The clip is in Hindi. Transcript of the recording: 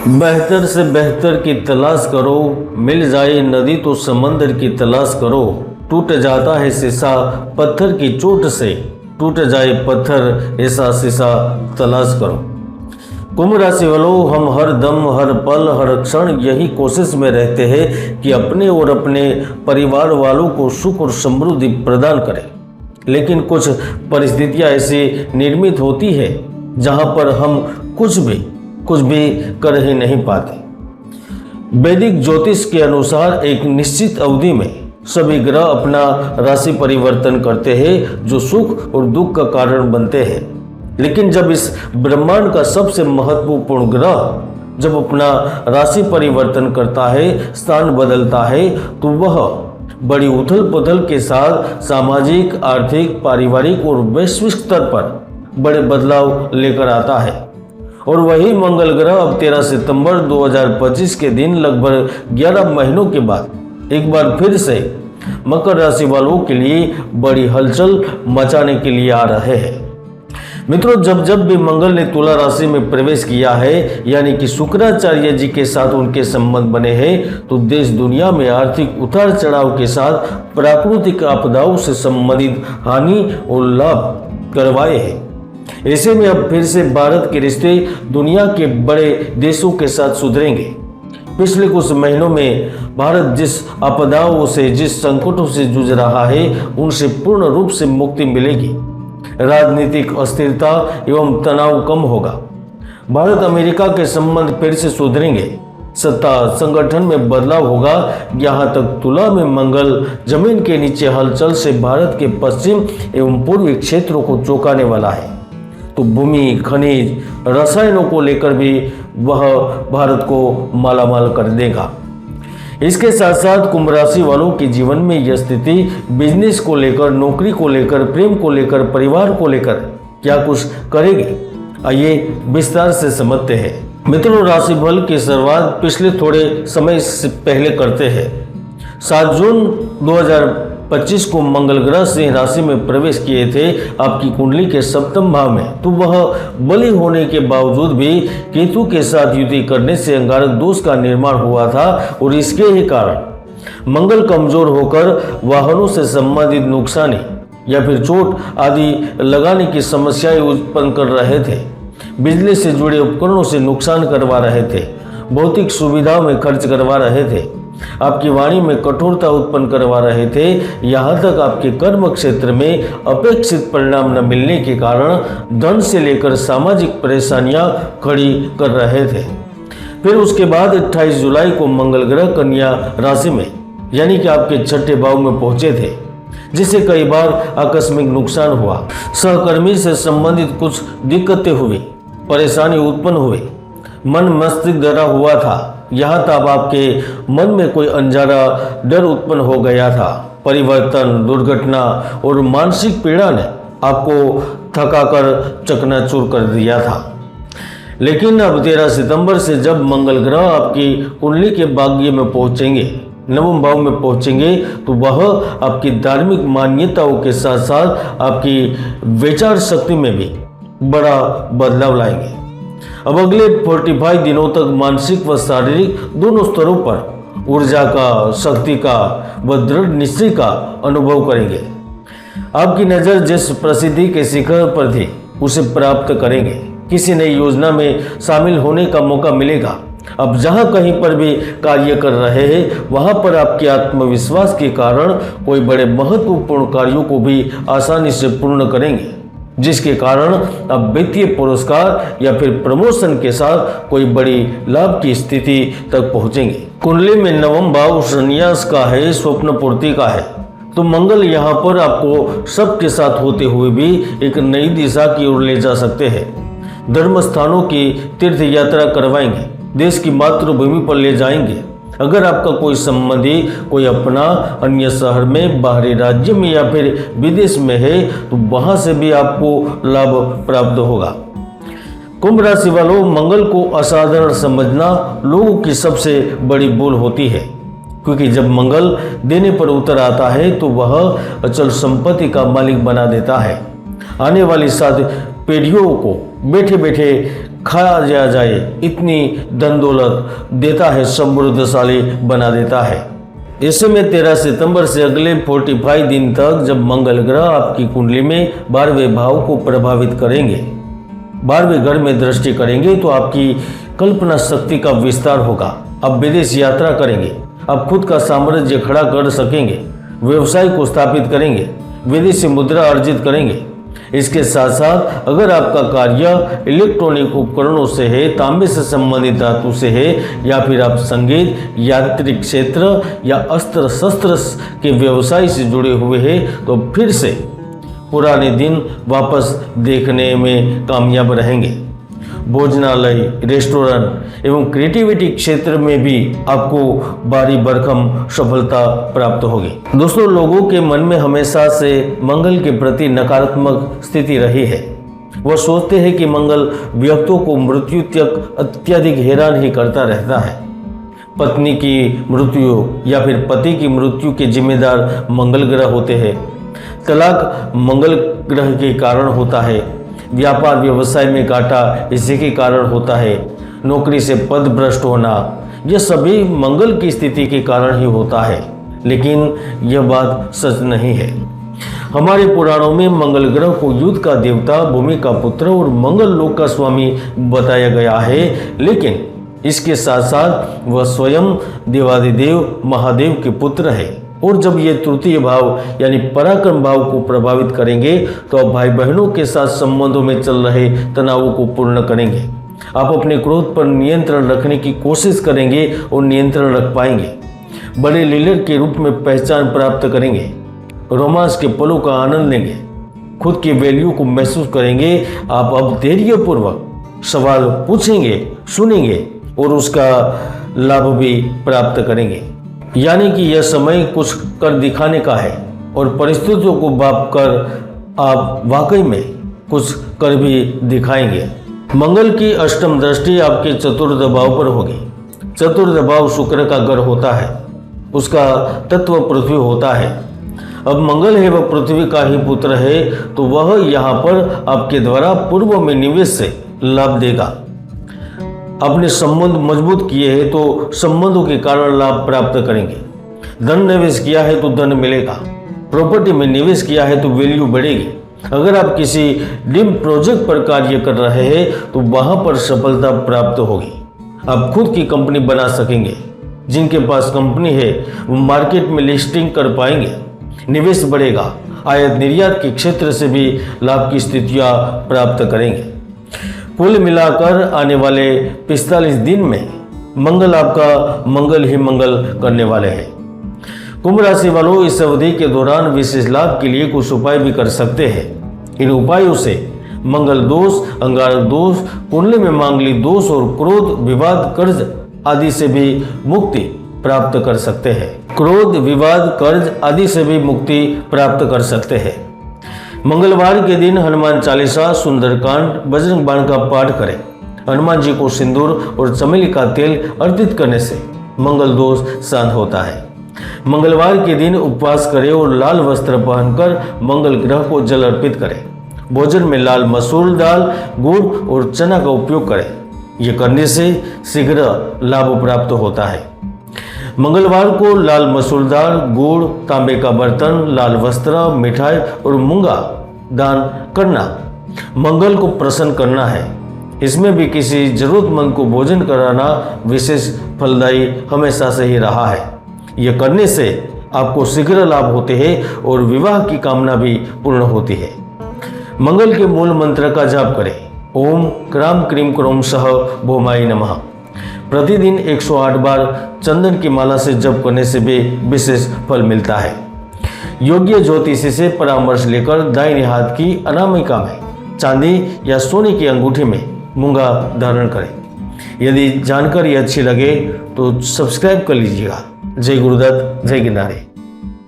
बेहतर से बेहतर की तलाश करो, मिल जाए नदी तो समंदर की तलाश करो। टूट जाता है शीशा पत्थर की चोट से, टूट जाए पत्थर ऐसा शीशा तलाश करो। कुंभ राशि वालों, हम हर दम हर पल हर क्षण यही कोशिश में रहते हैं कि अपने और अपने परिवार वालों को सुख और समृद्धि प्रदान करें, लेकिन कुछ परिस्थितियां ऐसी निर्मित होती है जहां पर हम कुछ भी कर ही नहीं पाते। वैदिक ज्योतिष के अनुसार एक निश्चित अवधि में सभी ग्रह अपना राशि परिवर्तन करते हैं जो सुख और दुख का कारण बनते हैं, लेकिन जब इस ब्रह्मांड का सबसे महत्वपूर्ण ग्रह जब अपना राशि परिवर्तन करता है, स्थान बदलता है, तो वह बड़ी उथल पुथल के साथ सामाजिक, आर्थिक, पारिवारिक और वैश्विक स्तर पर बड़े बदलाव लेकर आता है। और वही मंगल ग्रह अब 13 सितंबर 2025 के दिन लगभग 11 महीनों के बाद एक बार फिर से मकर राशि वालों के लिए बड़ी हलचल मचाने के लिए आ रहे हैं। मित्रों, जब भी मंगल ने तुला राशि में प्रवेश किया है, यानी कि शुक्राचार्य जी के साथ उनके संबंध बने हैं, तो देश दुनिया में आर्थिक उतार चढ़ाव के साथ प्राकृतिक आपदाओं से संबंधित हानि और लाभ करवाए हैं। ऐसे में अब फिर से भारत के रिश्ते दुनिया के बड़े देशों के साथ सुधरेंगे। पिछले कुछ महीनों में भारत जिस आपदाओं से, जिस संकटों से जूझ रहा है, उनसे पूर्ण रूप से मुक्ति मिलेगी। राजनीतिक अस्थिरता एवं तनाव कम होगा। भारत अमेरिका के संबंध फिर से सुधरेंगे। सत्ता संगठन में बदलाव होगा। यहाँ तक तुला में मंगल जमीन के नीचे हलचल से भारत के पश्चिम एवं पूर्वी क्षेत्रों को चौंकाने वाला है, तो भूमि, खनिज, रसायनों को लेकर भी वह भारत को मालामाल कर देगा। इसके साथ साथ कुंभ राशि वालों के जीवन में यह स्थिति बिजनेस को लेकर, नौकरी को लेकर, प्रेम को लेकर, परिवार को लेकर क्या कुछ करेगी, आइए विस्तार से समझते हैं। मित्रों, राशि फल की शुरुआत पिछले थोड़े समय से पहले करते हैं। 7 जून 2025 को मंगल ग्रह सिंह राशि में प्रवेश किए थे आपकी कुंडली के सप्तम भाव में, तो वह बलि होने के बावजूद भी केतु के साथ युति करने से अंगारक दोष का निर्माण हुआ था, और इसके ही कारण मंगल कमजोर होकर वाहनों से संबंधित नुकसानी या फिर चोट आदि लगाने की समस्याएं उत्पन्न कर रहे थे, बिजली से जुड़े उपकरणों से नुकसान करवा रहे थे, भौतिक सुविधाओं में खर्च करवा रहे थे, आपकी वाणी में कठोरता उत्पन्न करवा रहे थे, यहाँ तक आपके कर्म क्षेत्र में अपेक्षित परिणाम न मिलने के कारण धन से लेकर सामाजिक परेशानियां खड़ी कर रहे थे। फिर उसके बाद 28 जुलाई को मंगल ग्रह कन्या राशि में यानी कि आपके छठे भाव में पहुंचे थे, जिससे कई बार आकस्मिक नुकसान हुआ, सहकर्मी से संबंधित कुछ दिक्कतें हुई, परेशानी उत्पन्न हुई, मन मस्तिष्क डरा हुआ था, यहाँ तक आपके मन में कोई अनजाना डर उत्पन्न हो गया था। परिवर्तन, दुर्घटना और मानसिक पीड़ा ने आपको थकाकर चकनाचूर कर दिया था। लेकिन अब 13 सितंबर से जब मंगल ग्रह आपकी कुंडली के भाग्य में पहुंचेंगे, नवम भाव में पहुंचेंगे, तो वह आपकी धार्मिक मान्यताओं के साथ साथ आपकी विचार शक्ति में भी बड़ा बदलाव लाएंगे। अब अगले 45 दिनों तक मानसिक व शारीरिक दोनों स्तरों पर ऊर्जा का, शक्ति का व दृढ़ निश्चय का अनुभव करेंगे। आपकी नज़र जिस प्रसिद्धि के शिखर पर थी उसे प्राप्त करेंगे। किसी नई योजना में शामिल होने का मौका मिलेगा। अब जहां कहीं पर भी कार्य कर रहे हैं, वहां पर आपके आत्मविश्वास के कारण कोई बड़े महत्वपूर्ण कार्यों को भी आसानी से पूर्ण करेंगे, जिसके कारण अब वित्तीय पुरस्कार या फिर प्रमोशन के साथ कोई बड़ी लाभ की स्थिति तक पहुंचेंगे। कुंडली में नवम भाव संन्यास का है, स्वप्न पूर्ति का है, तो मंगल यहाँ पर आपको सबके साथ होते हुए भी एक नई दिशा की ओर ले जा सकते हैं। धर्म स्थानों की तीर्थ यात्रा करवाएंगे, देश की मातृभूमि पर ले जाएंगे। अगर आपका कोई संबंधी, कोई अपना अन्य शहर में, बाहरी राज्य में या फिर विदेश में है, तो वहां से भी आपको लाभ प्राप्त होगा। कुंभ राशि वालों, मंगल को असाधारण समझना लोगों की सबसे बड़ी भूल होती है, क्योंकि जब मंगल देने पर उतर आता है तो वह अचल संपत्ति का मालिक बना देता है। आने वाली 7 पीढ़ियों को बैठे बैठे खा जाए इतनी धन दौलत देता है, समृद्धशाली बना देता है। ऐसे में 13 सितंबर से अगले 45 दिन तक जब मंगल ग्रह आपकी कुंडली में 12वें भाव को प्रभावित करेंगे, 12वें घर में दृष्टि करेंगे, तो आपकी कल्पना शक्ति का विस्तार होगा। आप विदेश यात्रा करेंगे, आप खुद का साम्राज्य खड़ा कर सकेंगे, व्यवसाय को स्थापित करेंगे, विदेशी मुद्रा अर्जित करेंगे। इसके साथ साथ अगर आपका कार्य इलेक्ट्रॉनिक उपकरणों से है, तांबे से संबंधित धातु से है, या फिर आप संगीत, यांत्रिक क्षेत्र या अस्त्र शस्त्र के व्यवसाय से जुड़े हुए हैं, तो फिर से पुराने दिन वापस देखने में कामयाब रहेंगे। भोजनालय, रेस्टोरेंट एवं क्रिएटिविटी क्षेत्र में भी आपको भारी भरकम सफलता प्राप्त होगी। दोस्तों, लोगों के मन में हमेशा से मंगल के प्रति नकारात्मक स्थिति रही है। वह सोचते हैं कि मंगल व्यक्तियों को मृत्यु तक अत्यधिक हैरान ही करता रहता है। पत्नी की मृत्यु या फिर पति की मृत्यु के जिम्मेदार मंगल ग्रह होते हैं। तलाक मंगल ग्रह के कारण होता है। व्यापार व्यवसाय में घाटा इसी के कारण होता है। नौकरी से पद भ्रष्ट होना, यह सभी मंगल की स्थिति के कारण ही होता है। लेकिन यह बात सच नहीं है। हमारे पुराणों में मंगल ग्रह को युद्ध का देवता, भूमि का पुत्र और मंगल लोक का स्वामी बताया गया है। लेकिन इसके साथ साथ वह स्वयं देवादिदेव महादेव के पुत्र है। और जब ये तृतीय भाव यानी पराक्रम भाव को प्रभावित करेंगे, तो आप भाई बहनों के साथ संबंधों में चल रहे तनावों को पूर्ण करेंगे। आप अपने क्रोध पर नियंत्रण रखने की कोशिश करेंगे और नियंत्रण रख पाएंगे। बड़े लीडर के रूप में पहचान प्राप्त करेंगे। रोमांस के पलों का आनंद लेंगे। खुद की वैल्यू को महसूस करेंगे। आप अब धैर्यपूर्वक सवाल पूछेंगे, सुनेंगे और उसका लाभ भी प्राप्त करेंगे। यानी कि यह समय कुछ कर दिखाने का है और परिस्थितियों को बाप कर आप वाकई में कुछ कर भी दिखाएंगे। मंगल की अष्टम दृष्टि आपके चतुर्थ भाव पर होगी। चतुर्थ भाव शुक्र का घर होता है, उसका तत्व पृथ्वी होता है। अब मंगल है वह पृथ्वी का ही पुत्र है, तो वह यहाँ पर आपके द्वारा पूर्व में निवेश से लाभ देगा। अपने संबंध मजबूत किए हैं तो संबंधों के कारण लाभ प्राप्त करेंगे। धन निवेश किया है तो धन मिलेगा। प्रॉपर्टी में निवेश किया है तो वैल्यू बढ़ेगी। अगर आप किसी ड्रीम प्रोजेक्ट पर कार्य कर रहे हैं तो वहां पर सफलता प्राप्त होगी। आप खुद की कंपनी बना सकेंगे। जिनके पास कंपनी है वो मार्केट में लिस्टिंग कर पाएंगे। निवेश बढ़ेगा। आयात निर्यात के क्षेत्र से भी लाभ की स्थितियां प्राप्त करेंगे। कुल मिलाकर आने वाले 45 दिन में मंगल आपका मंगल ही मंगल करने वाले हैं। कुंभ राशि वालों, इस अवधि के दौरान विशेष लाभ के लिए कुछ उपाय भी कर सकते हैं। इन उपायों से मंगल दोष, अंगारक दोष, कुंडली में मांगलिक दोष और क्रोध, विवाद, कर्ज आदि से भी मुक्ति प्राप्त कर सकते हैं। क्रोध, विवाद, कर्ज आदि से भी मुक्ति प्राप्त कर सकते हैं। मंगलवार के दिन हनुमान चालीसा, सुंदरकांड, बजरंग बाण का पाठ करें। हनुमान जी को सिंदूर और चमेली का तेल अर्पित करने से मंगल दोष शांत होता है। मंगलवार के दिन उपवास करें और लाल वस्त्र पहनकर मंगल ग्रह को जल अर्पित करें। भोजन में लाल मसूर दाल, गुड़ और चना का उपयोग करें। यह करने से शीघ्र लाभ प्राप्त होता है। मंगलवार को लाल मसूर दाल, गुड़, तांबे का बर्तन, लाल वस्त्र, मिठाई और मूंगा दान करना मंगल को प्रसन्न करना है। इसमें भी किसी जरूरतमंद को भोजन कराना विशेष फलदायी हमेशा से ही रहा है। यह करने से आपको शीघ्र लाभ होते हैं और विवाह की कामना भी पूर्ण होती है। मंगल के मूल मंत्र का जाप करें। ओम क्राम क्रीम क्रोम सह भौमाय नमः। प्रतिदिन 108 बार चंदन की माला से जप करने से भी विशेष फल मिलता है। योग्य ज्योतिषी से परामर्श लेकर दाहिने हाथ की अनामिका में चांदी या सोने की अंगूठी में मूंगा धारण करें। यदि जानकारी अच्छी लगे तो सब्सक्राइब कर लीजिएगा। जय गुरुदत्त, जय गिरनारी।